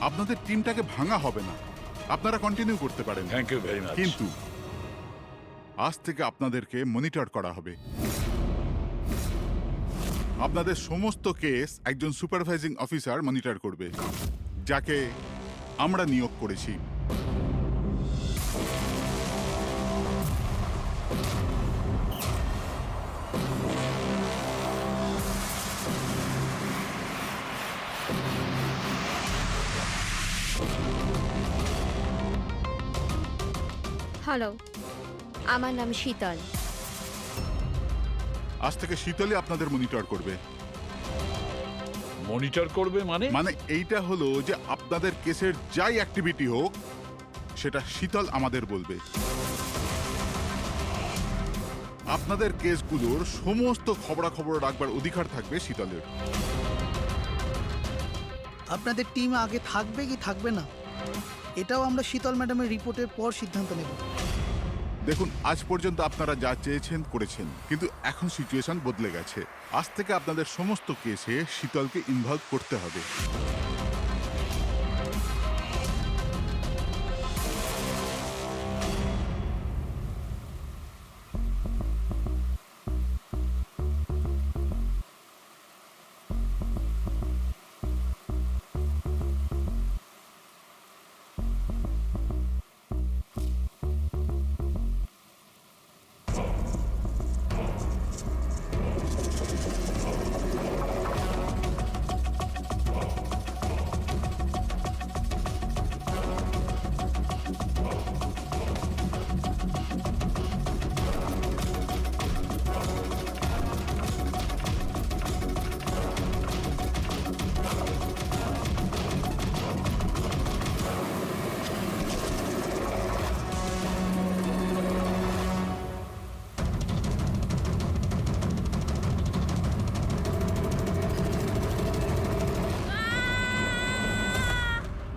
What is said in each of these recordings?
আপনাদের টিমটাকে ভাঙা হবে না, আপনারা কন্টিনিউ করতে পারেন। Thank you very much. কিন্তু আজ থেকে আপনাদেরকে মনিটর করা হবে। আপনাদের সমস্ত কেস একজন সুপারভাইজিং অফিসার মনিটর করবে, যাকে আমরা নিয়োগ করেছি। হ্যালো, আমার নাম শীতল। আজ থেকে শীতলই আপনাদের মনিটর করবে। মনিটর করবে মানে? মানে এইটা হলো যে আপনাদের কেসের যাই অ্যাক্টিভিটি হোক সেটা শীতল আমাদের বলবে। আপনাদের কেসগুলোর সমস্ত খবরাখবর রাখবার অধিকার থাকবে শীতলের। আপনাদের টিম আগে থাকবে কি থাকবে না এটাও আমরা শীতল ম্যাডামের রিপোর্টের পর সিদ্ধান্ত নেব। দেখুন, আজ পর্যন্ত আপনারা যা চেয়েছেন করেছেন, কিন্তু এখন সিচুয়েশন বদলে গেছে। আজ থেকে আপনাদের সমস্ত কেসে শীতলকে ইনভলভ করতে হবে।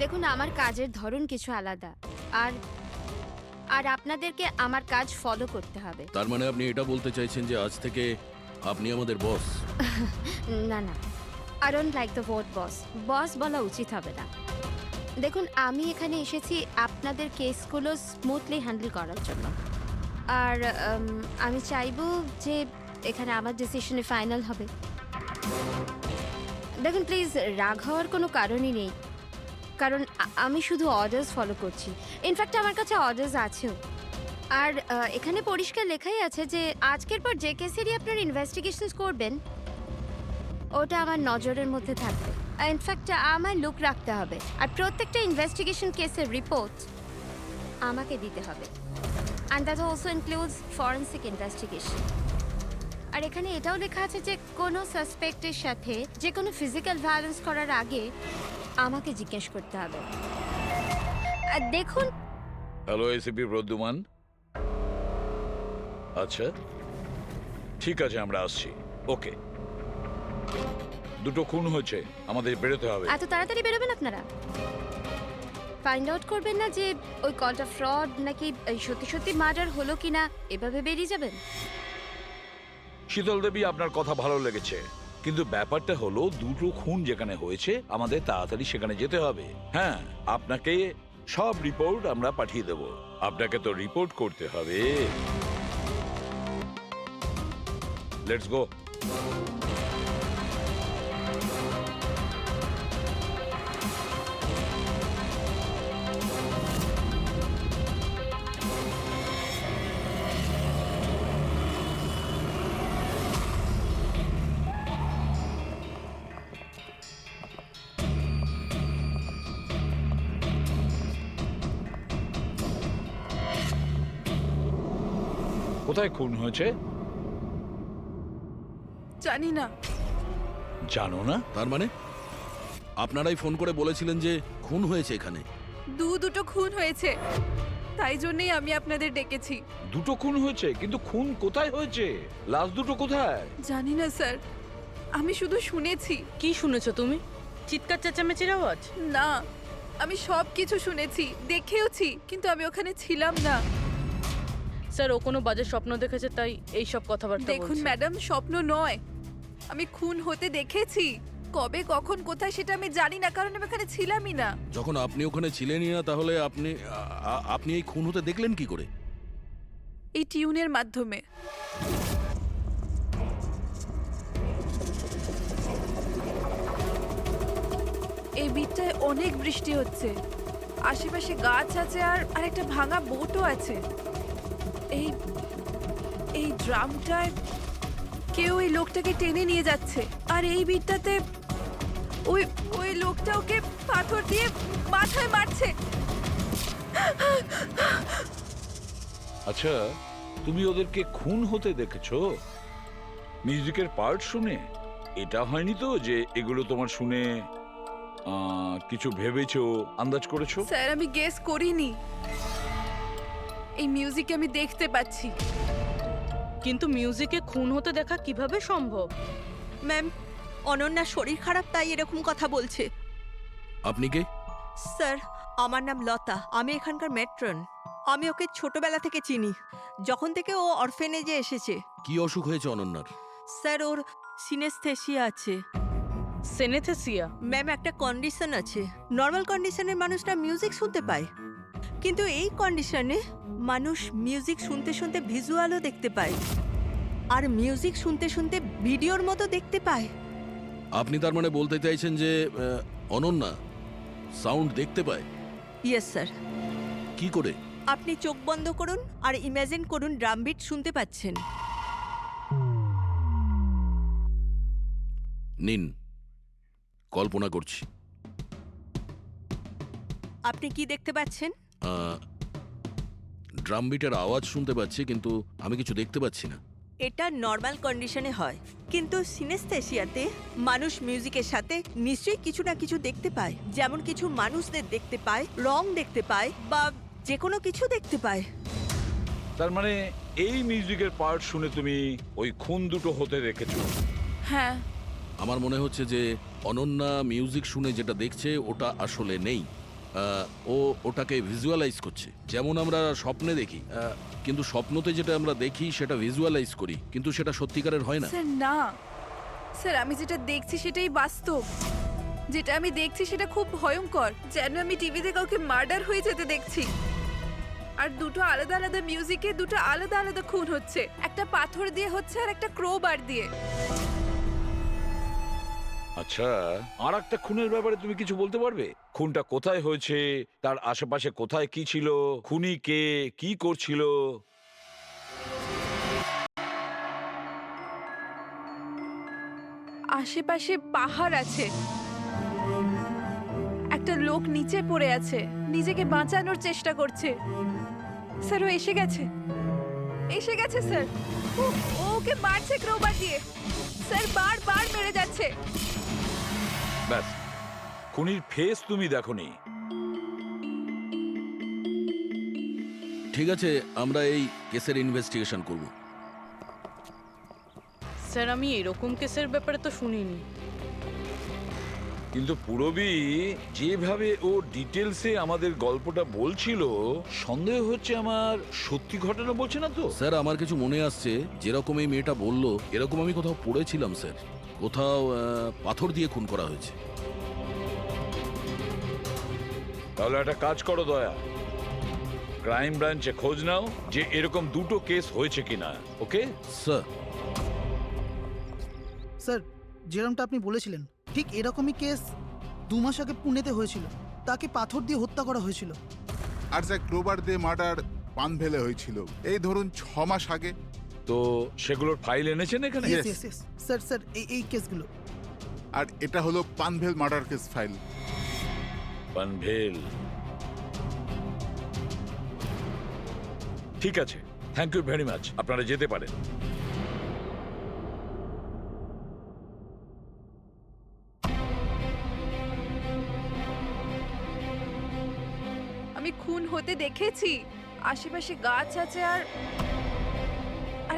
দেখুন, আমার কাজের ধরন কিছু আলাদা, আর আর আপনাদেরকে আমার কাজ ফলো করতে হবে। তার মানে আপনি এটা বলতে চাইছেন যে আজ থেকে আপনি আমাদের বস? না না, I don't like the word boss. Boss বলা উচিত হবে না। দেখুন, আমি এখানে এসেছি আপনাদের কেসগুলো স্মুথলি হ্যান্ডেল করার জন্য, আর আমি চাইবো যে এখানে আমার ডিসিশনে ফাইনাল হবে। দেখুন প্লিজ, রাগ হওয়ার কোনো কারণই নেই, কারণ আমি শুধু অর্ডার্স ফলো করছি। ইনফ্যাক্ট আমার কাছে অর্ডার্স আছেও, আর এখানে পরিষ্কার লেখাই আছে যে আজকের পর যে কেসেরই আপনার ইনভেস্টিগেশনস করবেন ওটা আমার নজরের মধ্যে থাকবে। ইনফ্যাক্ট আমার লুক রাখতে হবে, আর প্রত্যেকটা ইনভেস্টিগেশন কেসের রিপোর্ট আমাকে দিতে হবে, and that also includes forensic investigation. আর এখানে এটাও লেখা আছে যে কোনো সাসপেক্টের সাথে যে কোনো ফিজিক্যাল ভায়োলেন্স করার আগে আমাকে জিজ্ঞেস করতে হবে। আর দেখুন, হ্যালো এসিপি প্রদ্যুমান। আচ্ছা ঠিক আছে, আমরা আসছি। ওকে, দুটো খুন হয়েছে, আমাদের বেরোতে হবে। এত তাড়াতাড়ি বেরোবেন আপনারা? ফাইন্ড আউট করবেন না যে ওই কলটা ফ্রড নাকি সত্যি সত্যি মার্ডার হলো কিনা, এভাবে বেরিয়ে যাবেন? শীতল দেবী, আপনার কথা ভালো লেগেছে, কিন্তু ব্যাপারটা হলো দুটো খুন যেখানে হয়েছে আমাদের তাড়াতাড়ি সেখানে যেতে হবে। হ্যাঁ, আপনাকে সব রিপোর্ট আমরা পাঠিয়ে দেব। আপনাকে তো রিপোর্ট করতে হবে। Let's go. কোথায় খুন হয়েছে জানি না। জানো না? তার মানে আপনারাই ফোন করে বলেছিলেন যে খুন হয়েছে এখানে? দুটো খুন হয়েছে, তাই জন্যই আমি আপনাদের ডেকেছি। দুটো খুন হয়েছে, কিন্তু খুন কোথায় হয়েছে? লাশ দুটো কোথায়? জানি না স্যার, আমি শুধু শুনেছি। কি শুনেছো তুমি? চিৎকার চেঁচামেচির আওয়াজ? না, আমি সব কিছু শুনেছি, দেখেওছি, কিন্তু আমি ওখানে ছিলাম না। স্যার, ও কোনো বাজে স্বপ্ন দেখেছে, তাই এই সব কথাবার্তা দেখুন বলছে। ম্যাডাম, স্বপ্ন নয়, আমি খুন হতে দেখেছি। কবে কখন কোথায় সেটা আমি জানি না, কারণ আমি ওখানে ছিলামই না। যখন আপনি ওখানে ছিলেনই না তাহলে আপনি এই খুন হতে দেখলেন কি করে? এই টিউনের মাধ্যমে। এই বিটটায় অনেক বৃষ্টি হচ্ছে, আশেপাশে গাছ আছে আর একটা ভাঙা বোটও আছে। এই এই ড্রামটায় কেউ এই লোকটাকে টেনে নিয়ে যাচ্ছে, আর এই বিটটাতে ওই ওই লোকটা ওকে পাথর দিয়ে মাথায় মারছে। আচ্ছা, তুমি ওদেরকে খুন হতে দেখেছো মিউজিকের পার্ট শুনে? এটা হয়নি তো যে এগুলো তোমার শুনে কিছু ভেবেছো, আন্দাজ করেছো? স্যার, আমি গেস করিনি। এই মিউজিক আমি দেখতে পাচ্ছি। কিন্তু মিউজিকে খুন হতে দেখা কিভাবে সম্ভব? ম্যাম, অনন্যার শরীর খারাপ তাই এরকম কথা বলছে। আপনি কে? স্যার, আমার নাম লতা, আমি এখানকার ম্যাট্রন। আমি ওকে ছোটবেলা থেকে চিনি, যখন থেকে ও অরফেনেজে এসেছে। কি অসুখ হয়েছে অনন্যার? স্যার, ওর সিনেস্থেসিয়া আছে। সেনেথেসিয়া? ম্যাম, একটা কন্ডিশন আছে। নর্মাল কন্ডিশনের মানুষরা মিউজিক শুনতে পায়, কিন্তু এই কন্ডিশনে মানুষ মিউজিক শুনতে শুনতে ভিজুয়ালও দেখতে পায়, আর মিউজিক শুনতে শুনতে ভিডিওর মতো দেখতে পায়। আপনি তার মানে বলতে চাইছেন যে অনন্যা সাউন্ড দেখতে পায়? Yes sir. কি করে? আপনি চোখ বন্ধ করুন আর ইমাজিন করুন ড্রাম বিট শুনতে পাচ্ছেন। নিন, কল্পনা করছি। আপনি কি দেখতে পাচ্ছেন? ড্রাম বিটের আওয়াজ শুনতে পাচ্ছি, কিন্তু আমি কিছু দেখতে পাচ্ছি না। এটা নর্মাল কন্ডিশনে হয়, কিন্তু সিনেস্থেসিয়াতে মানুষ মিউজিকের সাথে নিশ্চয়ই কিছু না কিছু দেখতে পায়। যেমন কিছু মানুষদের দেখতে পায়, রং দেখতে পায়, বা যে কোনো কিছু দেখতে পায়। তার মানে এই মিউজিকের পার্ট শুনে তুমি ওই খুন দুটো হতে দেখেছো? হ্যাঁ। আমার মনে হচ্ছে যে অনন্যা মিউজিক শুনে যেটা দেখছে ওটা আসলে নেই। ও ওটাকে ভিজুয়ালাইজ করছে, যেমন আমরা স্বপ্নে দেখি। কিন্তু স্বপ্নতে যেটা আমরা দেখি সেটা ভিজুয়ালাইজ করি, কিন্তু সেটা সত্যিকারের হয় না। স্যার না, স্যার আমি যেটা দেখছি সেটাই বাস্তব। যেটা আমি দেখছি সেটা খুব ভয়ঙ্কর, যেন আমি টিভিতে কাউকে মার্ডার হয়ে যেতে দেখছি। আর দুটো আলাদা আলাদা মিউজিকে দুটো আলাদা আলাদা খুন হচ্ছে, একটা পাথর দিয়ে হচ্ছে আর একটা ক্রোবার দিয়ে। আচ্ছা, আর একটা খুনের ব্যাপারে তুমি কিছু বলতে পারবে? খুনটা কোথায় হয়েছে, তার আশেপাশে কোথায় কি ছিল, খুনি কে, কি করছিল? আশেপাশে পাহাড় আছে, একটা লোক নিচে পড়ে আছে, নিজেকে বাঁচানোর চেষ্টা করছে। স্যার, ও এসে গেছে, এসে গেছে স্যার। ওকে মারছে ক্রোবার দিয়ে। স্যার, বারবার মেরে যাচ্ছে। ব্যাস, খুনির ফেস তুমি দেখোনি। ঠিক আছে, আমরা এই কেসের ইনভেস্টিগেশন করব। স্যার, আমি এরকম কেসের ব্যাপারে তো শুনিনি। কিন্তু পুরবী যেভাবে ও ডিটেলসে আমাদের গল্পটা বলছিল, সন্দেহ হচ্ছে আমার সত্যি ঘটনা বলছে না তো। স্যার, আমার কিছু মনে আসছে, যেরকম এই মেয়েটা বললো এরকম আমি কোথাও পড়েছিলাম স্যার। কোথাও পাথর দিয়ে খুন করা হয়েছে। তাহলে একটা কাজ করো দয়া, ক্রাইম ব্রাঞ্চে খোঁজ নাও যে এরকম দুটো কেস হয়েছে কিনা। Okay sir? স্যার, যেরকমটা আপনি বলেছিলেন ঠিক এরকমই কেস 2 মাস আগে পুনেতে হয়েছিল। তাকে পাথর দিয়ে হত্যা করা হয়েছিল। আর যা ক্রোবার দিয়ে মার্ডার পানভেলে হয়েছিল এই ধরুন 6 মাস আগে। তো সেগুলোর ফাইল এনেছেন এখানে? Yes. Yes, yes. Sir sir, এই কেসগুলো। আর এটা হলো Panvel murder case file. Panvel, ঠিক আছে, থ্যাংক ইউ ভেরি মাচ। আপনারা যেতে পারেন। আমি খুন হতে দেখেছি, আশেপাশে গাছ আছে আর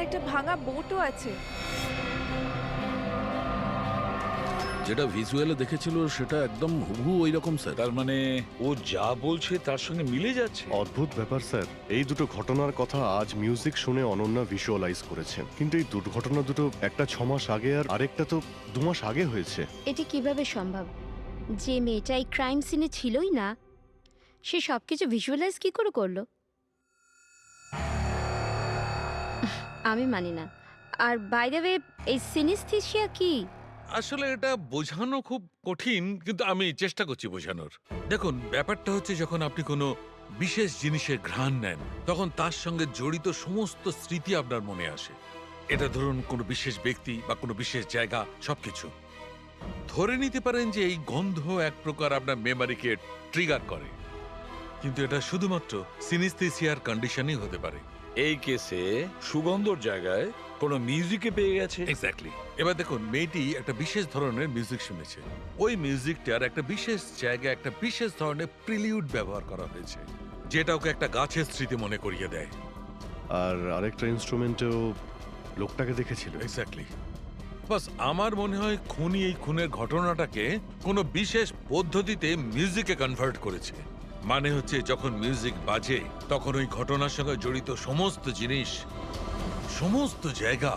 একটা ভাঙা বোটও আছে। যেটা ভিজুয়ালে দেখেছিল সেটা একদম হুবহু ওই রকম স্যার। তার মানে ও যা বলছে তার সঙ্গে মিলে যাচ্ছে। অদ্ভুত ব্যাপার স্যার, এই দুটো ঘটনার কথা আজ মিউজিক শুনে অনন্যা ভিজুয়ালাইজ করেছেন, কিন্তু এই দুর্ঘটনা দুটো একটা 6 মাস আগে আর আরেকটা তো 2 মাস আগে হয়েছে। এটি কিভাবে সম্ভব? যে মেয়েটা এই ক্রাইম সিনে ছিলই না, সে সব কিছু ভিজুয়ালাইজ কি করে করলো? আমি মানি না। আর বাই দ্য ওয়ে, এই সিনিস্থেসিয়া কি? আসলে এটা বোঝানো খুব কঠিন, কিন্তু আমি চেষ্টা করছি বোঝানোর। দেখুন, ব্যাপারটা হচ্ছে যখন আপনি কোনো বিশেষ জিনিসের ঘ্রাণ নেন, তখন তার সঙ্গে জড়িত সমস্ত স্মৃতি আপনার মনে আসে। এটা ধরুন কোনো বিশেষ ব্যক্তি বা কোনো বিশেষ জায়গা, সবকিছু ধরে নিতে পারেন যে এই গন্ধ এক প্রকার আপনার মেমারিকে ট্রিগার করে, কিন্তু এটা শুধুমাত্র সিনিস্থেসিয়ার কন্ডিশনই হতে পারে। এই কেসে সুগন্ধর জায়গায় কোনো মিউজিকে পেয়ে গেছে। এক্স্যাক্টলি। এবার দেখুন, মেয়েটি একটা বিশেষ ধরনের মিউজিক শুনেছে। ওই মিউজিকটার একটা বিশেষ জায়গায় একটা বিশেষ ধরনের প্রিলিউড ব্যবহার করা হয়েছে, যেটা ওকে একটা গাছের স্মৃতি মনে করিয়ে দেয়। আর আরেকটা ইনস্ট্রুমেন্টেও লোকটাকে দেখেছিল। এক্স্যাক্টলি। বাস আমার মনে হয় খুনি এই খুনের ঘটনাটাকে কোনো বিশেষ পদ্ধতিতে মিউজিকে কনভার্ট করেছে। মানে হচ্ছে যখন মিউজিক বাজে তখন ওই ঘটনার সঙ্গে জড়িত সমস্ত জিনিস, সমস্ত জায়গা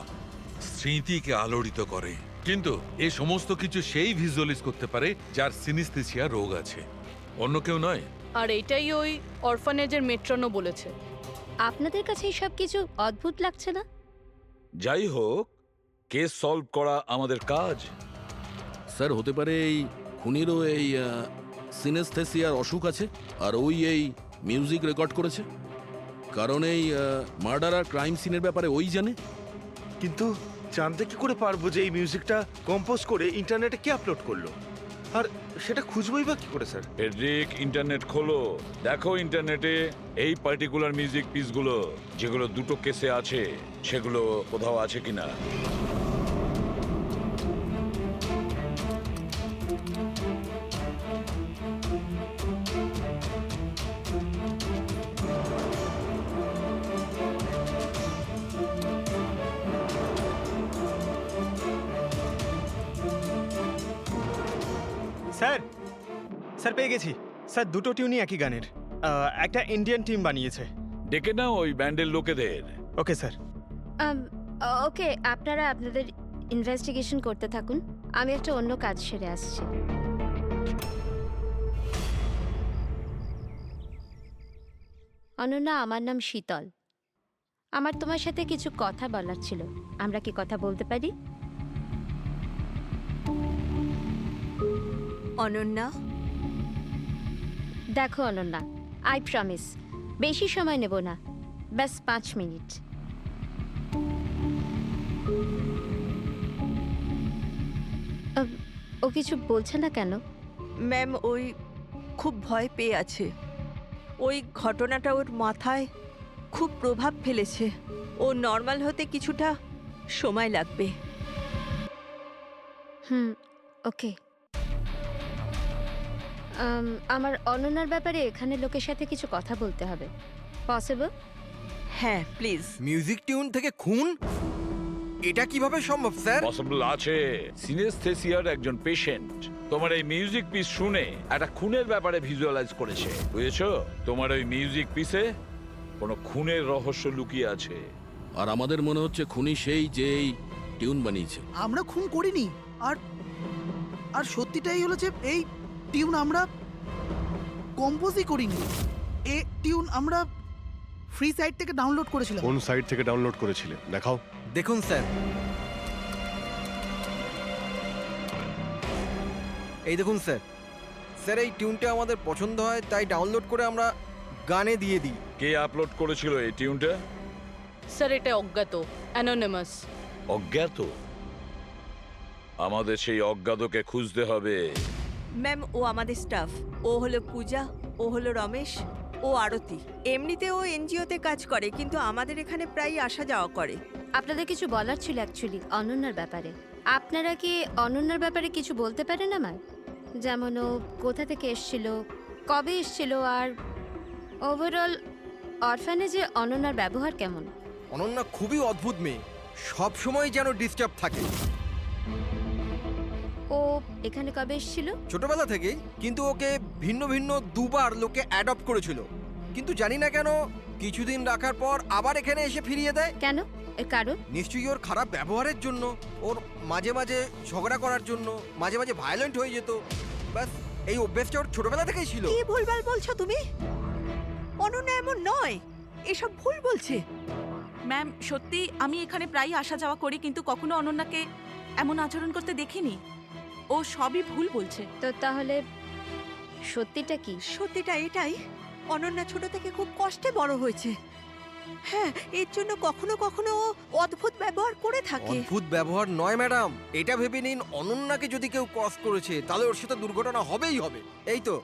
স্মৃতিকে আলোড়িত করে। কিন্তু এই সমস্ত কিছু সেই ভিজুয়ালাইজ করতে পারে যার সিনিস্থেসিয়া রোগ আছে, অন্য কেউ নয়। আর এটাই ওই অরফানেজের মেট্রনও বলেছে। আপনাদের কাছে এইসব কিছু অদ্ভুত লাগছে না? যাই হোক, কেস সলভ করা আমাদের কাজ। স্যার হতে পারে এই খুনিরও এই সিনেস্থেসিয়ার অসুখ আছে, আর ওই এই মিউজিক রেকর্ড করেছে, কারণ এই মার্ডার আর ক্রাইম সিনের ব্যাপারে ওই জানে। কিন্তু জানতে কি করে পারবো যে এই মিউজিকটা কম্পোজ করে ইন্টারনেটে কে আপলোড করলো? আর সেটা খুঁজবোই বা কি করে স্যার? ফেডরিক, ইন্টারনেট খোলো, দেখো ইন্টারনেটে এই পার্টিকুলার মিউজিক পিসগুলো যেগুলো দুটো কেসে আছে সেগুলো কোথাও আছে কিনা। স্যার স্যার পেয়ে গেছি স্যার, দুটো টিউনই একই গানের। একটা ইন্ডিয়ান টিম বানিয়েছে। ডেকে নাও ওই ব্যান্ডের লোকেদের। Okay sir. ওকে, আপনারা আপনাদের ইনভেস্টিগেশন করতে থাকুন, আমি একটা অন্য কাজ সেরে আসছি। অনন্যা, আমার নাম শীতল। আমার তোমার সাথে কিছু কথা বলার ছিল। আমরা কি কথা বলতে পারি? অনন্যা, দেখো অনন্যা, আই প্রমিস বেশি সময় নেব না, ব্যাস 5 মিনিট। ও কিছু বলছে না কেন? ম্যাম ওই খুব ভয় পেয়ে আছে। ওই ঘটনাটা ওর মাথায় খুব প্রভাব ফেলেছে। ও নর্মাল হতে কিছুটা সময় লাগবে। ওকে। আমার অনন্যার ব্যাপারে এখানে লোকের সাথে কিছু কথা বলতে হবে। পসিবল? হ্যাঁ প্লিজ। মিউজিক টিউন থেকে খুন? এটা কিভাবে সম্ভব স্যার? পসিবল আছে। সিনেস্থেসিয়ার একজন পেশেন্ট তোমার এই মিউজিক পিস শুনে একটা খুনের ব্যাপারে ভিজুয়ালাইজ করেছে, বুঝেছো? তোমার ওই মিউজিক পিসে কোনো খুনের রহস্য লুকিয়ে আছে। আর আমাদের মনে হচ্ছে খুনি সেই যে এই টিউন বানিয়েছে। আমরা খুন করিনি। আর আর সত্যিটাই হলো যে এই টিউন আমরা কম্পোজই করিনি। এই টিউন আমরা ফ্রি সাইট থেকে ডাউনলোড করেছিলাম। কোন সাইট থেকে ডাউনলোড করেছিলে দেখাও। দেখুন স্যার, এই দেখুন স্যার। স্যার এই টিউনটা আমাদের পছন্দ হয় তাই ডাউনলোড করে আমরা গানে দিয়ে দিই। কে আপলোড করেছিল এই টিউনটা? স্যার এটা অজ্ঞাত, অ্যানোনিমাস। অজ্ঞাত? আমাদের সেই অজ্ঞাতকে খুঁজতে হবে। ম্যাম ও আমাদের স্টাফ। ও হলো পূজা, ও হলো রমেশ, ও আরতি। এমনিতে ও এনজিওতে কাজ করে, কিন্তু আমাদের এখানে প্রায় আসা যাওয়া করে। আপনাদের কিছু বলার ছিল অ্যাকচুয়ালি অনন্যার ব্যাপারে। আপনারা কি অনন্যার ব্যাপারে কিছু বলতে পারেন আমায়? যেমন ও কোথা থেকে এসেছিল, কবে এসেছিল, আর ওভারঅল অরফানেজে অনন্যার ব্যবহার কেমন? অনন্যা খুবই অদ্ভুত মেয়ে, সব সময় যেন ডিস্টার্ব থাকে। ও এখানে কবে এসেছিল? ছোটবেলা থেকেই, কিন্তু ওকে ভিন্ন ভিন্ন দুবার লোকে অ্যাডপ্ট করেছিল, কিন্তু জানি না কেন কিছুদিন রাখার পর আবার এখানে এসে ফিরিয়ে দেয়। কেন? এর কারণ? নিশ্চয়ই ওর খারাপ ব্যবহারের জন্য, ওর মাঝে মাঝে ঝগড়া করার জন্য, মাঝে মাঝে ভায়োলেন্ট হয়ে যেত। ব্যাস এই অভ্যেসটা ওর ছোটবেলা থেকেই ছিল। কি ভুলভাল বলছো তুমি? অনন্যা এমন নয়, এসব ভুল বলছে। ম্যাম সত্যি আমি এখানে প্রায়ই আসা যাওয়া করি, কিন্তু কখনো অনন্যাকে এমন আচরণ করতে দেখিনি। ও সবই ভুল বলছে। তো তাহলে সত্যিটা কি? সত্যিটা এটাই, অনন্যা ছোট থেকে খুব কষ্টে বড় হয়েছে। হ্যাঁ, এর জন্য কখনো কখনো ও অদ্ভুত ব্যবহার করে থাকে। অদ্ভুত ব্যবহার নয় ম্যাডাম, এটা ভেবে নিন অনন্যাকে যদি কেউ ক্রস করেছে তাহলে ওর সাথে দুর্ঘটনা হবেই হবে। এই তো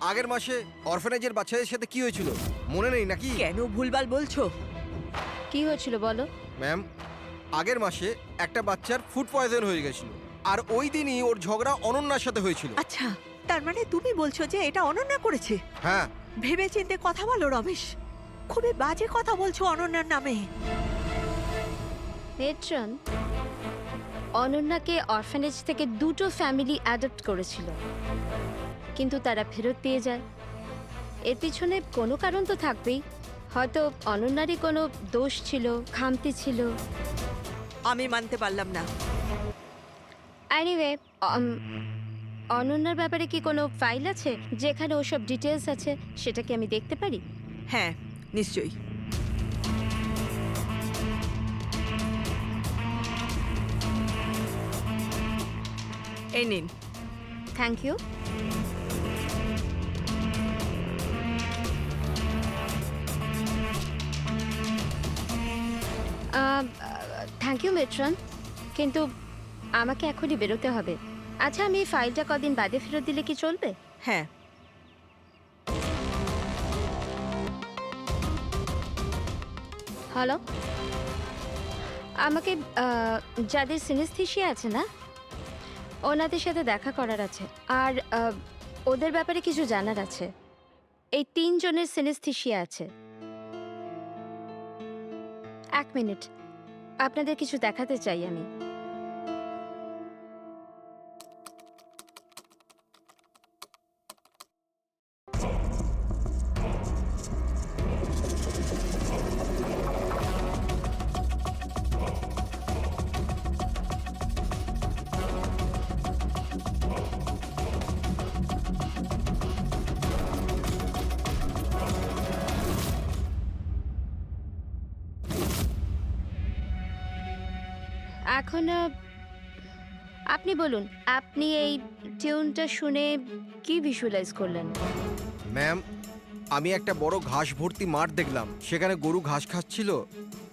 আগের মাসে অরফানেজের বাচ্চাদের সাথে কি হয়েছিল মনে নেই নাকি? কেন ভুলভাল বলছো? কি হয়েছিল বলো? ম্যাম, আগের মাসে একটা বাচ্চার ফুড পয়জন হয়ে গেছিল, আর ওই দিনই ওর ঝগড়া অনন্যার সাথে হয়েছিল। আচ্ছা, তার মানে তুমি বলছো যে এটা অনন্যা করেছে? হ্যাঁ। ভেবে চিন্তে কথা বলো রমেশ, খুবই বাজে কথা বলছো অনন্যার নামে। মেট্রন, অনন্যাকে অরফানেজ থেকে দুটো ফ্যামিলি অ্যাডপ্ট করেছিল, কিন্তু তারা ফেরত পেয়ে যায়। এর পিছনে কোনো কারণ তো থাকবেই, হয়তো অনন্যারই কোনো দোষ ছিল, খামতি ছিল। আমি মানতে পারলাম না। এনিওয়ে, অনন্যার ব্যাপারে কি কোনো ফাইল আছে যেখানে ওসব ডিটেলস আছে? সেটা কি আমি দেখতে পারি? হ্যাঁ, নিশ্চয়ই। এই নিন। Thank you. Thank you matron, কিন্তু আমাকে এখনই বেরোতে হবে। আচ্ছা, আমি এই ফাইলটা কদিন বাদে ফেরত দিলে কি চলবে? হ্যাঁ। হ্যালো, আমাকে যাদের সিনেস্থেশিয়া আছে না, ওনাদের সাথে দেখা করার আছে, আর ওদের ব্যাপারে কিছু জানার আছে। এই 3 জনের সিনেস্থেশিয়া আছে। 1 মিনিট, আপনাদের কিছু দেখাতে চাই আমি। এখন আপনি বলুন, আপনি এই টিউনটা শুনে কি ভিজুয়ালাইজ করলেন? ম্যাম, আমি একটা বড় ঘাস ভর্তি মাঠ দেখলাম, সেখানে গরু ঘাস খাচ্ছিল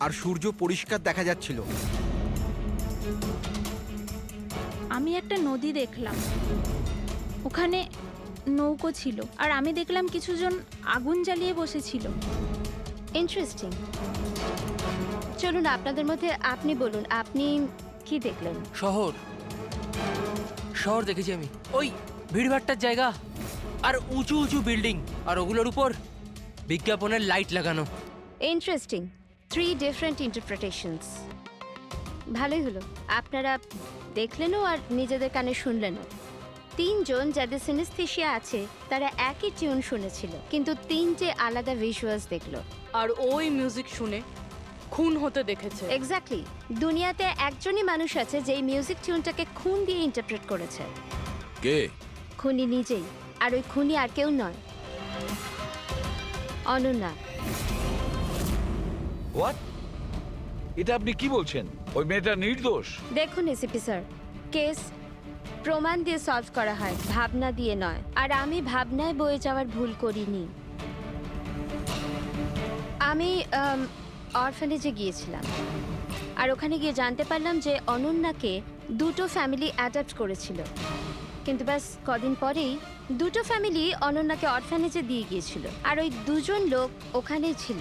আর সূর্য পরিষ্কার দেখা যাচ্ছিল। আমি একটা নদী দেখলাম, ওখানে নৌকো ছিল, আর আমি দেখলাম কিছুজন আগুন জ্বালিয়ে বসেছিল। ইন্টারেস্টিং। চলুন, আপনাদের মধ্যে আপনি বলুন, আপনি কি দেখলেন? শহর শহর দেখেছি আমি, ওই ভিড়ভাট্টার জায়গা আর উঁচু উঁচু বিল্ডিং, আর ওগুলোর উপর বিজ্ঞাপনের লাইট লাগানো। ইন্টারেস্টিং। 3 different interpretations. ভালোই হলো, আপনারা দেখলেনও আর নিজেদের কানে শুনলেনও। 3 জন যাদের সিনেস্থেশিয়া আছে তারা একই টিউন শুনেছিল, কিন্তু 3টে আলাদা ভিজুয়ালস দেখলো। আর ওই মিউজিক শুনে খুন হতে দেখেছে। এক্স্যাক্টলি। দুনিয়াতে একজনই মানুষ আছে যে এই মিউজিক টিউনটাকে খুন দিয়ে ইন্টারপ্রেট করেছে। কে? খুনি নিজেই, আর ওই খুনি আর কেউ নয়, অনন্যা। হোয়াট? এটা আপনি কি বলছেন? ওই মেয়েটা নির্দোষ? দেখুন এসিপি স্যার, কেস প্রমাণ দিয়ে সলভ করা হয়, ভাবনা দিয়ে নয়। আর আমি ভাবনায় বয়ে যাওয়ার ভুল করিনি। আমি অরফানেজে গিয়েছিলাম, আর ওখানে গিয়ে জানতে পারলাম যে অনন্যাকে 2টো ফ্যামিলি অ্যাডপ্ট করেছিল, কিন্তু ব্যাস কদিন পরেই 2টো ফ্যামিলি অনন্যাকে অরফানেজে দিয়ে গিয়েছিল। আর ওই 2 জন লোক ওখানেই ছিল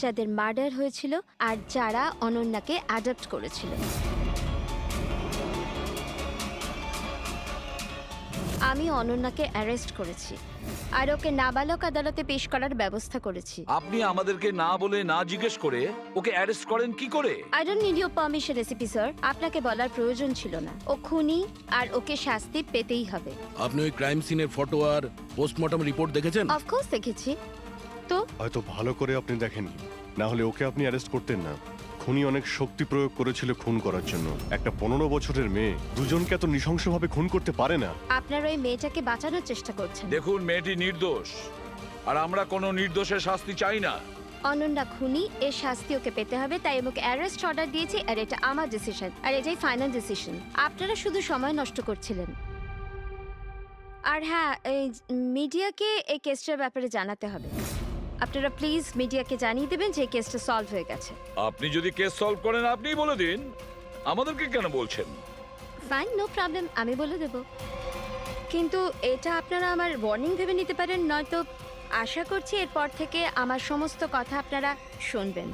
যাদের মার্ডার হয়েছিল আর যারা অনন্যাকে অ্যাডপ্ট করেছিল। আমি অনন্যাকে অ্যারেস্ট করেছি আর ওকে নাবালক আদালতে পেশ করার ব্যবস্থা করেছি। আপনি আমাদেরকে না বলে না জিজ্ঞেস করে ওকে অ্যারেস্ট করেন কি করে? I don't need your permission recipe sir, আপনাকে বলার প্রয়োজন ছিল না। ও খুনি আর ওকে শাস্তি পেতেই হবে। আপনি ওই ক্রাইম সিনের ফটো আর পোস্টমর্টম রিপোর্ট দেখেছেন? অফকোর্স দেখেছি। তো হয়তো ভালো করে আপনি দেখেননি, না হলে ওকে আপনি অ্যারেস্ট করতেন না। খুনি অনেক শক্তি প্রয়োগ করেছিল খুন করার জন্য। একটা 15 বছরের মেয়ে দুজনকে এত নৃশংসভাবে খুন করতে পারে না। আপনারা ওই মেয়েটাকে বাঁচানোর চেষ্টা করছেন। দেখুন, মেয়েটি নির্দোষ আর আমরা কোনো নির্দোষের শাস্তি চাই না। অনন্যা খুনি, এর শাস্তি ওকে পেতে হবে, তাই ওকে অ্যারেস্ট অর্ডার দিয়েছি আর এটা আমার ডিসিশন আর এটাই ফাইনাল ডিসিশন। আপনারা শুধু সময় নষ্ট করছিলেন। আর হ্যাঁ, এই মিডিয়াকে এই কেসটার ব্যাপারে জানাতে হবে। আপনারা প্লিজ মিডিয়াকে জানিয়ে দেবেন যে এই কেসটা সলভ হয়ে গেছে। আপনি যদি কেস সলভ করেন আপনিই বলে দিন, আমাদেরকে কেন বলছেন? ফাইন, নো প্রবলেম, আমি বলে দেব। কিন্তু এটা আপনারা আমার ওয়ার্নিং ভেবে নিতে পারেন, নয়তো আশা করছি এরপর থেকে আমার সমস্ত কথা আপনারা শুনবেন।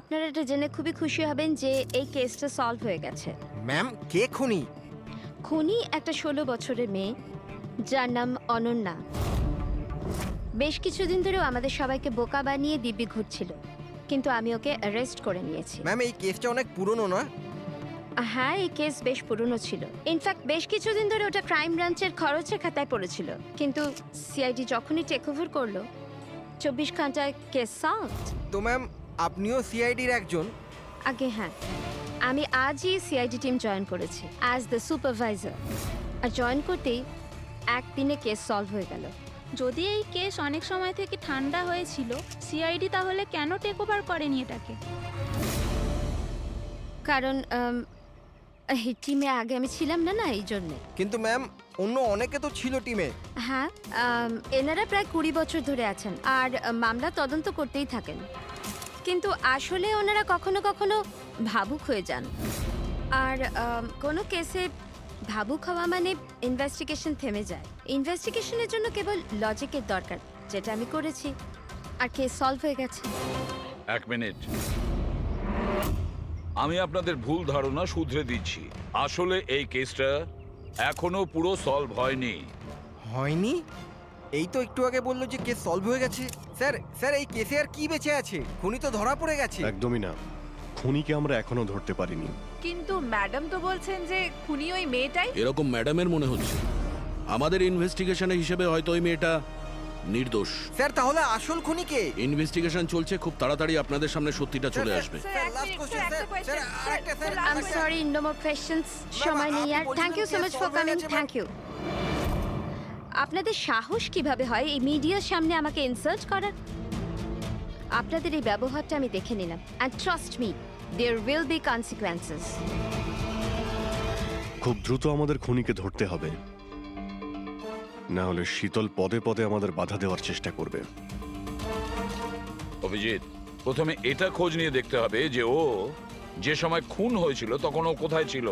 আপনারা এটা জেনে খুবই খুশি হবেন যে এই কেসটা সলভ হয়ে গেছে। ম্যাম, কে খুনি? খুনি একটা 16 বছরের মেয়ে যার নাম অনন্যা। বেশ কিছুদিন ধরেও আমাদের সবাইকে বোকা বানিয়ে দিব্যি ঘুরছিল, কিন্তু আমি ওকে অ্যারেস্ট করে নিয়েছি। ম্যাম, এই কেসটা অনেক পুরনো না? হ্যাঁ, এই কেস বেশ পুরনো ছিল। ইনফ্যাক্ট বেশ কিছুদিন ধরে ওটা ক্রাইম ব্রাঞ্চের খরচের খাতায় পড়েছিল, কিন্তু সিআইডি যখনই টেক ওভার করলো 24 ঘন্টায় কেস সলভ। তো ম্যাম, আপনিও সিআইডির একজন? আগে হ্যাঁ, আমি আজই সিআইডি টিম জয়েন করেছি অ্যাজ দ্য সুপারভাইজার। আর জয়েন করতেই একদিনে কেস সলভ হয়ে গেল। যদি এই কেস অনেক সময় থেকে ঠান্ডা হয়েছিল, সিআইডি তাহলে কেন টেক ওভার করেনি এটাকে? কারণ এই টিমে আগে আমি ছিলাম না, এই জন্যে। কিন্তু ম্যাম, অন্য অনেকে তো ছিল টিমে। হ্যাঁ, এনারা প্রায় 20 বছর ধরে আছেন আর মামলা তদন্ত করতেই থাকেন, কিন্তু আসলে ওনারা কখনো কখনো ভাবুক হয়ে যান। আর কোনো কেসে ভাবুক হওয়া মানে ইনভেস্টিগেশন থেমে যায়। ইনভেস্টিগেশনের জন্য কেবল লজিকের দরকার, যেটা আমি করেছি, আর কেস সলভ হয়ে গেছে। এক মিনিট, আমি আপনাদের ভুল ধারণা শুধরে দিচ্ছি। আসলে এই কেসটা এখনো পুরো সলভ হয়নি। হয়নি? এই তো একটু আগে বললো যে কেস সলভ হয়ে গেছে। স্যার, এই কেসে আর কি বেঁচে আছে? খুনি তো ধরা পড়ে গেছে। একদমই না, খুনিকে আমরা এখনো ধরতে পারিনি। কিন্তু ম্যাডাম তো বলছেন যে খুনি ওই মেয়েটাই। এরকম ম্যাডামের মনে হচ্ছে। আমাদের ইনভেস্টিগেশনের হিসেবে হয়তো ওই মেয়েটা নির্দোষ। স্যার, তাহলে আসল খুনি কে? ইনভেস্টিগেশন চলছে, খুব তাড়াতাড়ি আপনাদের সামনে সত্যিটা চলে আসবে। I am sorry, no more questions. সময় নেই আর। Thank you so much for coming. Thank you. আপনাদের সাহস কিভাবে হয় এই মিডিয়ার সামনে আমাকে ইনসাল্ট করার? আপনাদের এই ব্যবহারটা আমি দেখে নিলাম, and trust me, there will be consequences. খুব দ্রুত আমাদের খুনিকে ধরতে হবে, না হলে শীতল পদে পদে আমাদের বাধা দেওয়ার চেষ্টা করবে। অভিজিৎ, প্রথমে এটা খোঁজ নিয়ে দেখতে হবে যে ও যে সময় খুন হয়েছিল তখন ও কোথায় ছিল।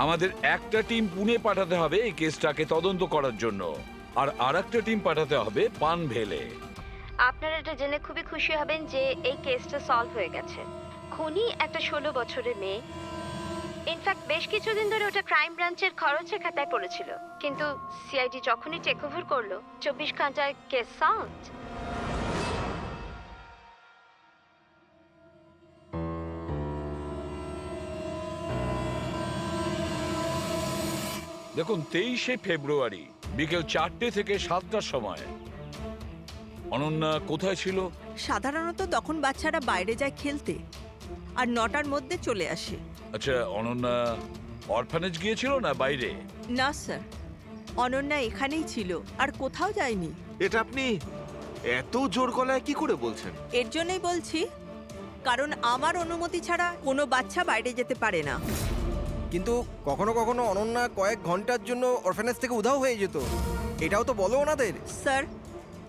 আমাদের একটা টিম পুনে পাঠাতে হবে এই কেসটাকে তদন্ত করার জন্য, আর আরেকটা টিম পাঠাতে হবে পানভেলে। আপনারা এটা জেনে খুবই খুশি হবেন যে এই কেসটা সলভ হয়ে গেছে। খুনি একটা 16 বছরের মেয়ে। ইনফ্যাক্ট বেশ কিছুদিন ধরে ওটা ক্রাইম ব্রাঞ্চের খরচের খাতায় পড়েছিল, কিন্তু সিআইডি যখনই টেক ওভার করলো 24 ঘন্টায় কেস সলভ। দেখুন, 23শে ফেব্রুয়ারি বিকেল 4টে থেকে 7টার সময় অনন্যা কোথায় ছিল? সাধারণত তখন বাচ্চারা বাইরে যায় খেলতে, আর 9টার মধ্যে চলে আসে। আচ্ছা, অনন্যা অরফানেজ গিয়েছিল না বাইরে? না স্যার, অনন্যা এখানেই ছিল আর কোথাও যায়নি। এটা আপনি এত জোর গলায় কি করে বলছেন? এর জন্যই বলছি, কারণ আমার অনুমতি ছাড়া কোনো বাচ্চা বাইরে যেতে পারে না। কিন্তু কখনো কখনো অনন্যা কয়েক ঘন্টার জন্য অরফানেজ থেকে উধাও হয়ে যেত। এটাও তো বলো ওনাদের। স্যার,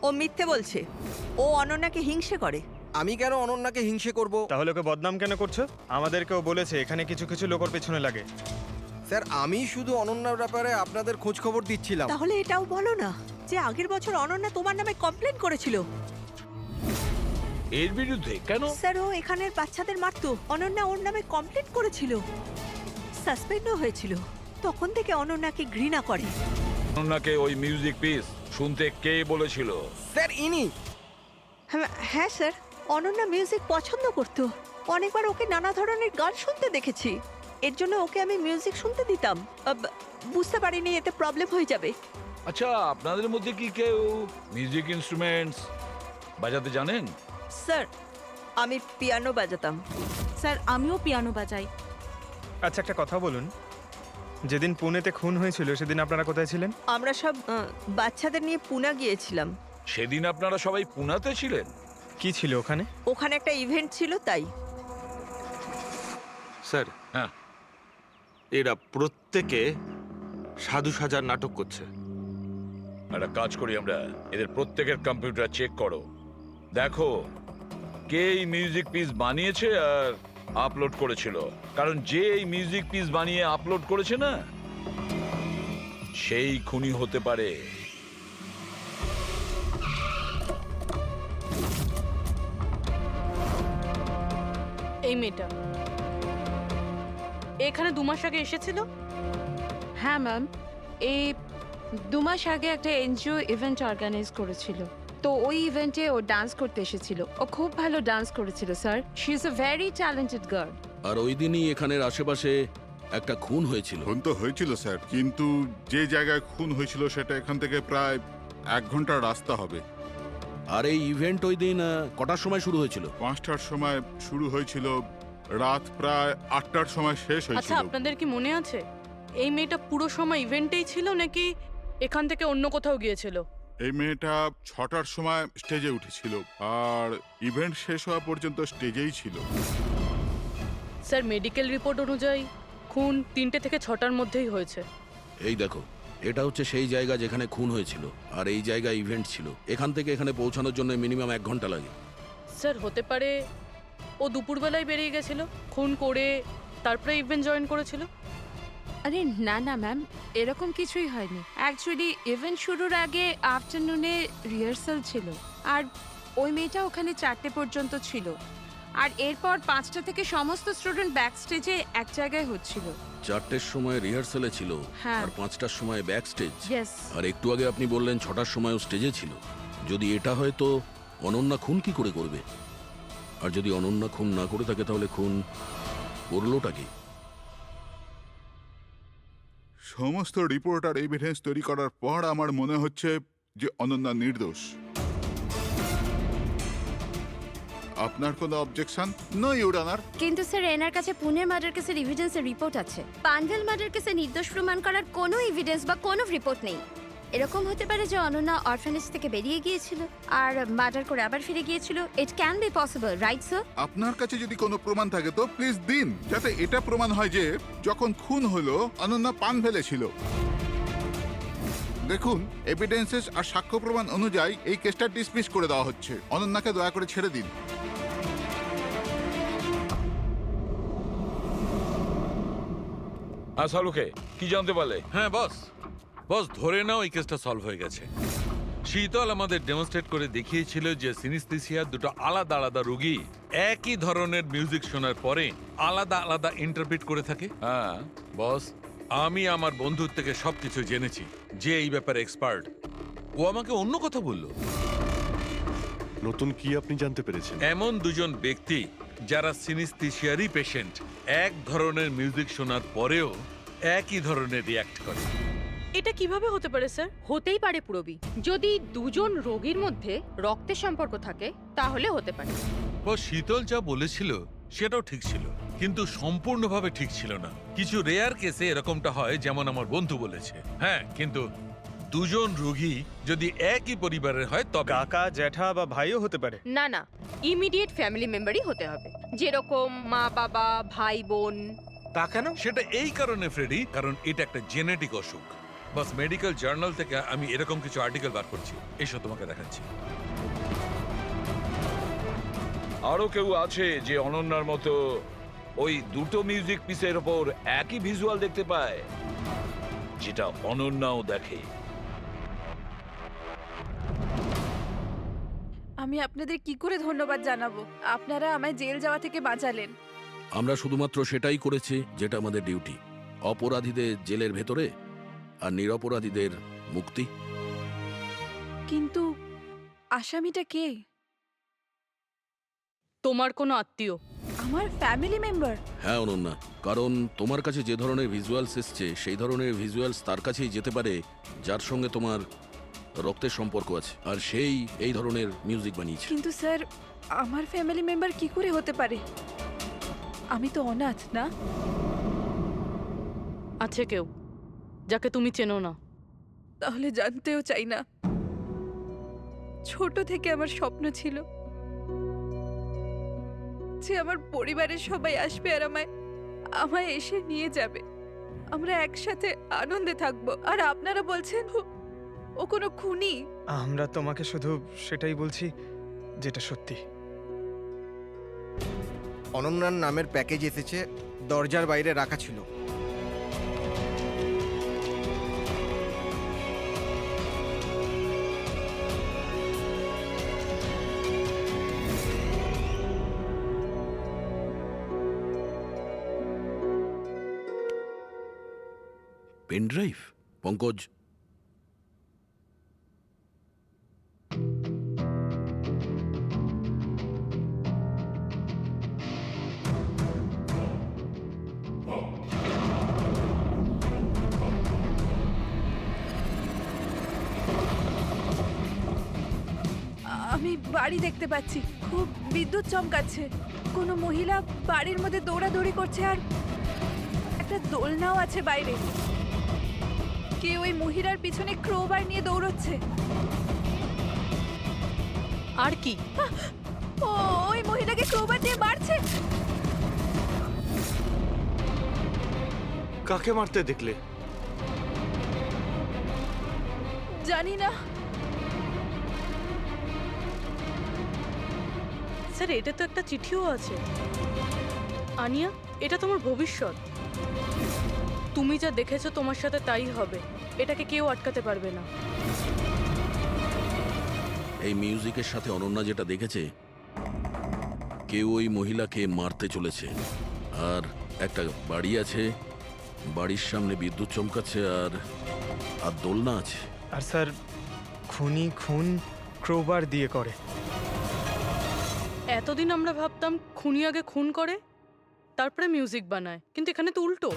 ও মিথ্যে বলছে। ও অনন্যাকে হিংসে করে। আমি কেন অনন্যাকে হিংসে করব? তাহলে ওকে বদনাম কেন করছো? আমাদেরকেও বলেছে এখানে কিছু কিছু লোকের পেছনে লাগে। স্যার, আমি শুধু অনন্যার ব্যাপারে আপনাদের খোঁজ খবর দিচ্ছিলাম। তাহলে এটাও বলো না যে আগের বছর অনন্যা তোমার নামে কমপ্লেন করেছিল। এর বিরুদ্ধে কেন? স্যার ও এখানের বাচ্চাদের মারতো। অনন্যা ওর নামে কমপ্লেন করেছিল, সাসপেন্ডও হয়েছিল। তখন থেকে অনন্যাকে ঘৃণা করে। অনন্যাকে ওই মিউজিক পিস শুনতে কে বলেছিল? স্যার ইনি। হ্যাঁ স্যার, অনন্যা মিউজিক পছন্দ করতো। অনেকবার ওকে নানা ধরনের গান শুনতে দেখেছি। এর জন্য ওকে আমি মিউজিক শুনতে দিতাম। বুঝতে পারিনি এতে প্রবলেম হয়ে যাবে। আচ্ছা, আপনাদের মধ্যে কি কেউ মিউজিক ইনস্ট্রুমেন্টস বাজাতে জানেন? স্যার আমি পিয়ানো বাজাতাম। স্যার আমিও পিয়ানো বাজাই। আচ্ছা একটা কথা বলুন, যেদিন পুনেতে খুন হয়েছিল সেদিন আপনারা কোথায় ছিলেন? আমরা সব বাচ্চাদের নিয়ে পুনা গিয়েছিলাম। সেদিন আপনারা সবাই পুনাতে ছিলেন? কি ছিল ওখানে? ওখানে একটা ইভেন্ট ছিল তাই। স্যার, হ্যাঁ, এরা প্রত্যেকে সাধু সাজার নাটক করছে। একটা কাজ করি আমরা, এদের প্রত্যেকের কম্পিউটার চেক করো, দেখো কে এই মিউজিক পিস বানিয়েছে আর আপলোড করেছিল। কারণ যে এই মিউজিক পিস বানিয়ে আপলোড করেছে না, সেই খুনি হতে পারে। এই মেয়েটা এখানে 2 মাস আগে এসেছিল। হ্যাঁ ম্যাম, এই 2 মাস আগে একটা এনজিও ইভেন্ট অর্গানাইজ করেছিল। তো ওই ইভেন্টে ও ডান্স করতে এসেছিল। ও খুব ভালো ডান্স করেছিল sir. She is a very talented girl. আর ওই দিনই এখানের আশেপাশে একটা খুন হয়েছিল। খুন তো হয়েছিল স্যার, কিন্তু যে জায়গায় খুন হয়েছিল সেটা এখান থেকে প্রায় 1 ঘন্টার রাস্তা হবে। আর এই ইভেন্ট ওই দিন কটার সময় শুরু হয়েছিল? 5টার সময় শুরু হয়েছিল, রাত প্রায় 8টার সময় শেষ আচ্ছা, হয়েছিল। আপনাদের কি মনে আছে এই মেয়েটা পুরো সময় ইভেন্টেই ছিল নাকি এখান থেকে অন্য কোথাও গিয়েছিল? এই মেয়েটা 6টার সময় স্টেজে উঠেছিল আর ইভেন্ট শেষ হওয়া পর্যন্ত স্টেজেই ছিল। স্যার মেডিকেল রিপোর্ট অনুযায়ী খুন 3টে থেকে 6টার মধ্যেই হয়েছে। এই দেখো, এটা হচ্ছে সেই জায়গা যেখানে খুন হয়েছিল, আর এই জায়গায় ইভেন্ট ছিল। এখান থেকে এখানে পৌঁছানোর জন্য মিনিমাম 1 ঘন্টা লাগে। স্যার হতে পারে ও দুপুরবেলায় বেরিয়ে গেছিল, খুন করে তারপরে ইভেন্ট জয়েন করেছিল। আরে না না ম্যাম, এরকম কিছুই হয়নি। অ্যাকচুয়ালি ইভেন্ট শুরুর আগে আফটারনুনে রিহার্সাল ছিল, আর ওই মেয়েটা ওখানে 4টে পর্যন্ত ছিল। আর এরপর 5টা থেকে সমস্ত স্টুডেন্ট ব্যাক স্টেজে এক জায়গায় হচ্ছিল। 4টের সময় রিহার্সালে ছিল, হ্যাঁ। আর 5টার সময় ব্যাক স্টেজ। ইয়েস। আর একটু আগে আপনি বললেন 6টার সময়ও স্টেজে ছিল। যদি এটা হয় তো অনন্যা খুন কি করে করবে? আর যদি অনন্যা খুন না করে থাকে তাহলে খুন করলোটা কি? সমস্ত রিপোর্ট আর এভিডেন্স তৈরি করার পর আমার মনে হচ্ছে যে অনন্যা নির্দোষ। আপনার কোনো অবজেকশন? No your honour. কিন্তু স্যার এনার কাছে পুনে মার্ডার কেসের এভিডেন্সের রিপোর্ট আছে। পানভেল মার্ডার কেসে নির্দোষ প্রমাণ করার কোনো এভিডেন্স বা কোনো রিপোর্ট নেই। এরকম হতে পারে যে অনন্যা অরফানেজ থেকে বেরিয়ে গিয়েছিল আর মার্ডার করে আবার ফিরে গিয়েছিল। It can be possible, right sir? আপনার কাছে যদি কোনো প্রমাণ থাকে তো প্লিজ দিন, যাতে এটা প্রমাণ হয় যে যখন খুন হলো অনন্যা পানভেলে ছিল। দেখুন, এভিডেন্সেস আর সাক্ষ্য প্রমাণ অনুযায়ী এই কেসটা ডিসমিস করে দেওয়া হচ্ছে। অনন্যাকে দয়া করে ছেড়ে দিন। হ্যাঁ শাহরুখে, কি জানতে পারলে? হ্যাঁ বস, বস ধরে নাও এই কেসটা সলভ হয়ে গেছে। শীতল আমাদের ডেমনস্ট্রেট করে দেখিয়েছিল যে সিনিস্থেসিয়ার দুটো আলাদা আলাদা রোগী একই ধরনের মিউজিক শোনার পরে আলাদা আলাদা ইন্টারপ্রিট করে থাকে। হ্যাঁ বস, আমি আমার বন্ধুর থেকে সবকিছু জেনেছি, যে এই ব্যাপারে এক্সপার্ট। ও আমাকে অন্য কথা বললো। নতুন কি আপনি জানতে পেরেছেন? এমন দুজন ব্যক্তি যারা সিনিস্থেসিয়ারই পেশেন্ট, এক ধরনের মিউজিক শোনার পরেও একই ধরনের রিয়াক্ট করে। এটা কিভাবে হতে পারে স্যার? হতেই পারে পুরবি। যদি দুজন রোগীর মধ্যে রক্তের সম্পর্ক থাকে তাহলে হতে পারে। ও শীতল যা বলেছিল সেটাও ঠিক ছিল, কিন্তু সম্পূর্ণভাবে ঠিক ছিল না। কিছু রেয়ার কেসে এরকমটা হয়, যেমন আমার বন্ধু বলেছে। হ্যাঁ, কিন্তু দুজন রোগী যদি একই পরিবারের হয় তবে। কাকা, জ্যাঠা বা ভাইও হতে পারে। না না, ইমিডিয়েট ফ্যামিলি মেম্বারই হতে হবে, যেরকম মা বাবা, ভাই বোন। তা কেন? সেটা এই কারণে ফ্রেডি, কারণ এটা একটা জেনেটিক অসুখ। বাস মেডিকেল জার্নাল থেকে আমি এরকম কিছু আর্টিকেল বার করছি, এসব তোমাকে দেখাচ্ছি। আরো কেউ আছে যে অনন্যার মতো ওই দুটো মিউজিক পিসের ওপর একই ভিজুয়াল দেখতে পায়, যেটা অনন্যাও দেখে? আমি আপনাদের কি করে ধন্যবাদ জানাবো? আপনারা আমায় জেল যাওয়া থেকে বাঁচালেন। আমরা শুধুমাত্র সেটাই করেছি যেটা আমাদের ডিউটি, অপরাধীদের জেলের ভেতরে আর নিরপরাধীদের মুক্তি। কিন্তু আসামিটা কে? তোমার কোনো আত্মীয়। আমার ফ্যামিলি মেম্বার? হ্যাঁ অনন্যা, কারণ তোমার কাছে যে ধরনের ভিজুয়ালস এসছে সেই ধরনের ভিজুয়ালস তার কাছেই যেতে পারে যার সঙ্গে তোমার রক্তের সম্পর্ক আছে, আর সেই এই ধরনের মিউজিক বানিয়েছে। কিন্তু স্যার, আমার ফ্যামিলি মেম্বার কি করে হতে পারে? আমি তো অনাথ, না? আছে কেউ যাকে তুমি চেনো না? তাহলে জানতেও চাই না। ছোট থেকে আমার স্বপ্ন ছিল যে আমার পরিবারের সবাই আসবে আর আমায় এসে নিয়ে যাবে, আমরা একসাথে আনন্দে থাকবো। আর আপনারা বলছেন ও কোনো খুনি? আমরা তোমাকে শুধু সেটাই বলছি যেটা সত্যি। অনন্যার নামের প্যাকেজ এসেছে, দরজার বাইরে রাখা ছিল। Pen drive? পঙ্কজ, আমি বাড়ি দেখতে পাচ্ছি, খুব বিদ্যুৎ চমকাচ্ছে। কোনো মহিলা বাড়ির মধ্যে দৌড়াদৌড়ি করছে আর একটা দোলনাও আছে বাইরে। কে ওই মহিলার পিছনে ক্রোবার নিয়ে দৌড়চ্ছে? আর কি? ও ওই মহিলাকে ক্রোবার দিয়ে মারছে। কাকে মারতে দেখলে? জানি না স্যার, এটা তো একটা চিঠিও আছে। আনিয়া, এটা তোমার ভবিষ্যৎ। তুমি যা দেখেছো তোমার সাথে তাই হবে, এটাকে কেউ আটকাতে পারবে না। এই মিউজিকের সাথে অনন্যা যেটা দেখেছে, কেউ ওই মহিলাকে মারতে চলেছে। আর একটা বাড়ি আছে, বাড়ির সামনে বিদ্যুৎ চমকাচ্ছে আর আর দোলনা আছে। আর স্যার, খুনি খুন ক্রোবার দিয়ে করে। এতদিন আমরা ভাবতাম খুনি আগে খুন করে তারপরে মিউজিক বানায়, কিন্তু এখানে তো উল্টো।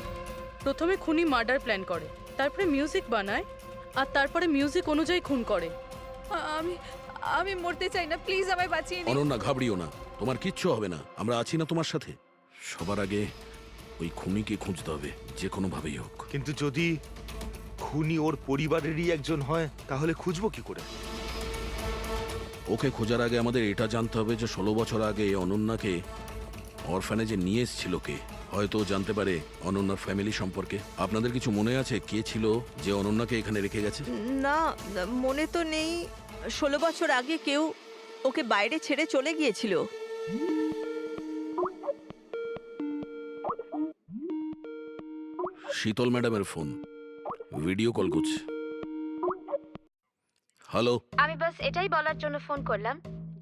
প্রথমে খুনি মার্ডার প্ল্যান করে, তারপরে মিউজিক বানায়, আর তারপরে মিউজিক অনুযায়ী খুন করে। আমি আমি মরতে চাই না, প্লিজ আমায় বাঁচিয়ে নিন। অনন্যা, ঘাবড়িও না, তোমার কিচ্ছু হবে না, আমরা আছি না তোমার সাথে। সবার আগে ওই খুনিকে খুঁজতে হবে, যে কোনো ভাবেই হোক। কিন্তু যদি খুনি ওর পরিবারেরই একজন হয় তাহলে খুঁজবো কি করে? ওকে খোঁজার আগে আমাদের এটা জানতে হবে যে 16 বছর আগে অনন্যাকে অরফানেজে নিয়ে এসেছিল কে। হয়তো জানতে পারে অনন্যার ফ্যামিলি সম্পর্কে। আপনাদের কিছু মনে আছে কে ছিল যে অনন্যাকে এখানে রেখে গেছে? না, মনে তো নেই। 16 বছর আগে কেউ ওকে বাইরে ছেড়ে চলে গিয়েছিল। শীতল ম্যাডামের ফোন, ভিডিও কল করছে। হ্যালো, আমি বাস এটাই বলার জন্য ফোন করলাম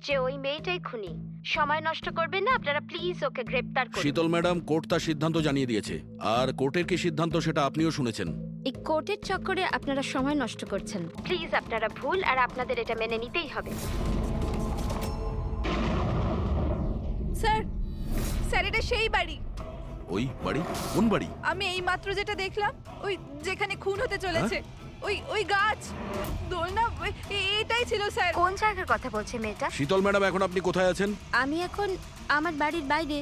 যে ওই মেয়েটাই খুনি। সময় নষ্ট করবেন না আপনারা, প্লিজ ওকে গ্রেপ্তার করুন। শীতল ম্যাডাম, কোর্ট তার সিদ্ধান্ত জানিয়ে দিয়েছে, আর কোর্টের কি সিদ্ধান্ত সেটা আপনিও শুনেছেন। এই কোর্টের চক্করে আপনারা সময় নষ্ট করছেন। প্লিজ, আপনারা ভুল আর আপনাদের এটা মেনে নিতেই হবে। স্যার, স্যার, এটা সেই বাড়ি। ওই বাড়ি? কোন বাড়ি? আমি এই মাত্র যেটা দেখলাম, ওই যেখানে খুন হতে চলেছে, ওই ওই গাছ, দোলনা, এটাই ছিল স্যার। কোন জায়গার কথা বলছে মেয়েটা? শীতল ম্যাডাম, এখন আপনি কোথায় আছেন? আমি এখন আমার বাড়ির বাইরে।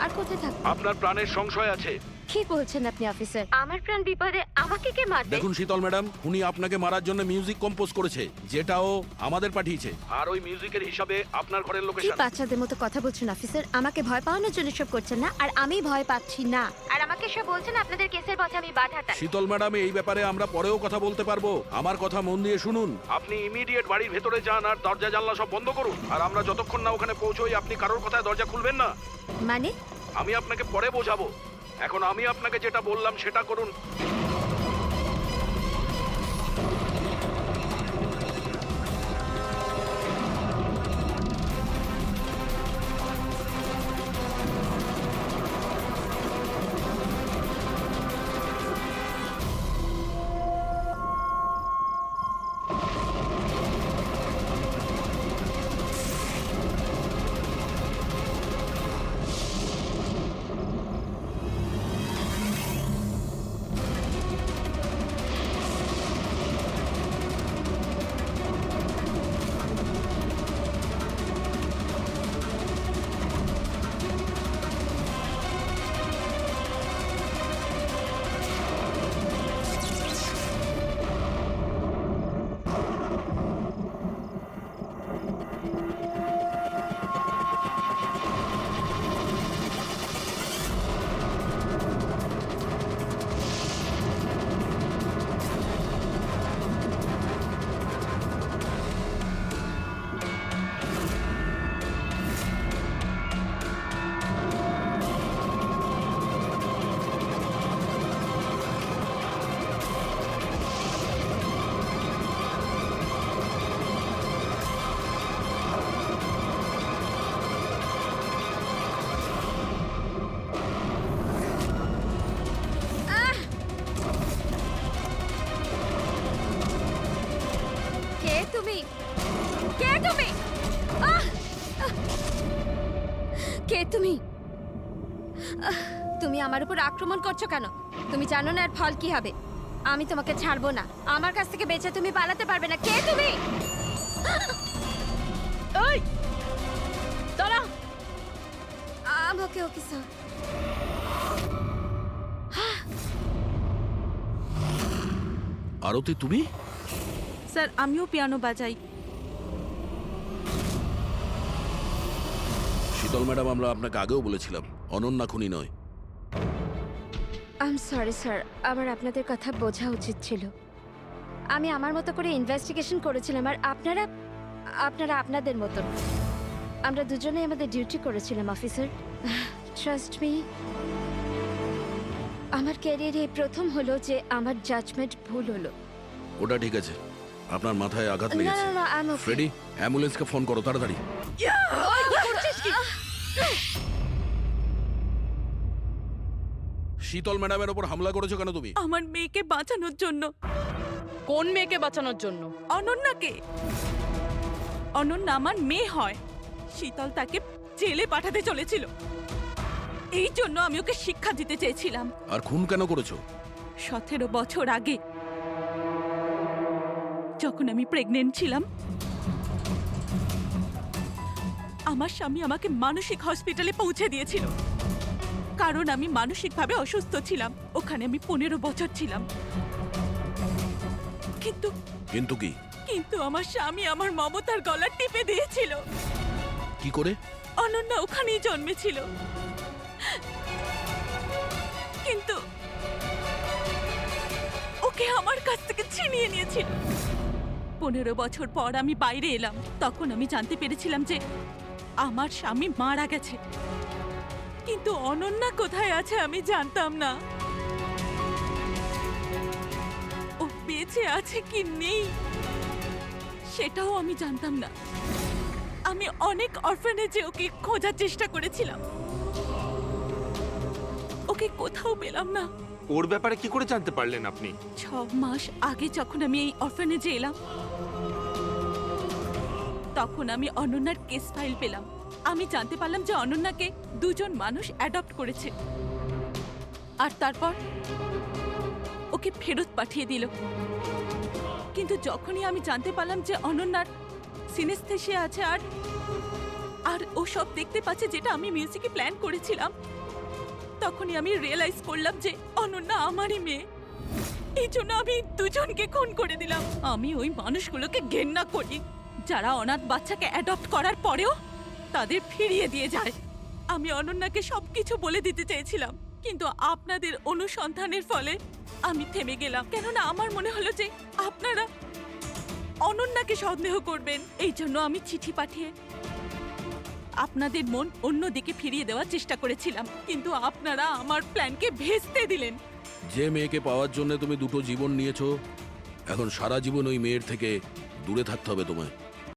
আর কোথায় থাকবো? আপনার প্রাণের সংশয় আছে। কি বলছেন আপনি অফিসার? আমার প্রাণ বিপদে, আমাকে কে মারবে? দেখুন শীতল ম্যাডাম, উনি আপনাকে মারার জন্য মিউজিক কম্পোজ করেছে, যেটাও আমাদের পাঠিয়েছে, আর ওই মিউজিকের হিসাবে আপনার ঘরের কি লোকেশন। বাচ্চাদের মতো কথা বলছেন অফিসার? আমাকে ভয় পাওয়ানোর জন্য সব করছেন না, আর আমি ভয় পাচ্ছি না। আর আমাকে সব বলছেন আপনাদের কেসের পথে আমি বাধা টানি। শীতল ম্যাডাম, এই ব্যাপারে আমরা পরেও কথা বলতে পারবো। আমার কথা মন দিয়ে শুনুন। আপনি ইমিডিয়েট বাড়ির ভেতরে যান আর দরজা জানলা সব বন্ধ করুন। আর আমরা যতক্ষণ না ওখানে পৌঁছই, আপনি কারোর কথায় দরজা খুলবেন না। মানে? আমি আপনাকে পরে বোঝাবো, এখন আমি আপনাকে যেটা বললাম সেটা করুন। তুমি আমার উপর আক্রমণ করছো কেন? তুমি জানো না এর ফল কি হবে। আমি তোমাকে ছাড়বো না। আমার কাছ থেকে বেঁচে তুমি পালাতে পারবে না। কে তুমি? ওই দাঁড়া। ওকে ওকে স্যার। আরতি তুমি? স্যার আমিও পিয়ানো বাজাই। শীতল ম্যাডাম, আমরা আপনাকে আগেও বলেছিলাম অনন্যা খুনি নয়। আই এম সরি স্যার, আমার আপনাদের কথা বোঝা উচিত ছিল। আমি আমার মতো করে ইনভেস্টিগেশন করেছিলাম, আর আপনারা আপনারা আপনাদের মতন। আমরা দুজনেই আমাদের ডিউটি করেছিলাম অফিসার। ট্রাস্ট মি, আমার ক্যারিয়ারে প্রথম হলো যে আমার জাজমেন্ট ভুল হলো। ওটা ঠিক আছে, আপনার মাথায় আঘাত না লেগেছে। না না, আই এম ওকে। ফ্রেডি, অ্যাম্বুলেন্সকে ফোন করো তাড়াতাড়ি। শীতল ম্যাডামের ওপর হামলা করেছো কেন তুমি? আমার মেয়েকে বাঁচানোর জন্য। কোন মেয়েকে বাঁচানোর জন্য? অনন্যাকে। অনন্যা আমার মেয়ে হয়। শীতল তাকে জেলে পাঠাতে চলেছিল। এই জন্য আমি ওকে শিক্ষা দিতে চেয়েছিলাম। আর খুন কেন করেছো? 17 বছর আগে যখন আমি প্রেগনেন্ট ছিলাম, আমার স্বামী আমাকে মানসিক হসপিটালে পৌঁছে দিয়েছিল, কারণ আমি মানসিকভাবে অসুস্থ ছিলাম। ওখানে আমি 15 বছর ছিলাম। কিন্তু কিন্তু কি? কিন্তু আমার স্বামী আমার মমতার গলা টিপে দিয়েছিল। কি করে? অনন্যা ওখানেই জন্মেছিল, কিন্তু ওকে আমার কাছ থেকে ছিনিয়ে নিয়েছিল। 15 বছর পর আমি বাইরে এলাম, তখন আমি জানতে পেরেছিলাম যে আমার স্বামী মারা গেছে, কিন্তু অনন্যা কোথায় আছে আমি জানতাম না। ও বেঁচে আছে কি নেই সেটাও আমি জানতাম না। আমি অনেক অরফানেজে ওকে খোঁজার চেষ্টা করেছিলাম, ওকে কোথাও পেলাম না। ওর ব্যাপারে কি করে জানতে পারলেন আপনি? 6 মাস আগে যখন আমি এই অরফানেজে এলাম, তখন আমি অনন্যার কেস ফাইল পেলাম। আমি জানতে পারলাম যে অনন্যাকে 2 জন মানুষ অ্যাডপ্ট করেছে, আর তারপর ওকে ফেরত পাঠিয়ে দিল। কিন্তু যখনই আমি জানতে পারলাম যে অনন্যার সিনেস্থেশিয়া আছে আর ও সব দেখতে পাচ্ছে যেটা আমি মিউজিকে প্ল্যান করেছিলাম, তখনই আমি রিয়েলাইজ করলাম যে অনন্যা আমারই মেয়ে। এই জন্য আমি 2 জনকে খুন করে দিলাম। আমি ওই মানুষগুলোকে ঘেন্না করি যারা অনাথ বাচ্চাকে অ্যাডপ্ট করার পরেও তাদের ফিরিয়ে দিয়ে যায়। আমি অনন্যাকে সবকিছু বলে দিতে চেয়েছিলাম, কিন্তু আপনাদের অনুসন্ধানের ফলে আমি থেমে গেলাম, কেননা আমার মনে হলো যে আপনারা অনন্যাকে সন্দেহ করবেন। এই জন্য আমি চিঠি পাঠিয়ে আপনাদের মন অন্যদিকে ফিরিয়ে দেওয়ার চেষ্টা করেছিলাম, কিন্তু আপনারা আমার প্ল্যানকে ভেস্তে দিলেন। যে মেয়েকে পাওয়ার জন্য তুমি 2টো জীবন নিয়েছো, এখন সারা জীবন ওই মেয়ের থেকে দূরে থাকতে হবে তোমায়।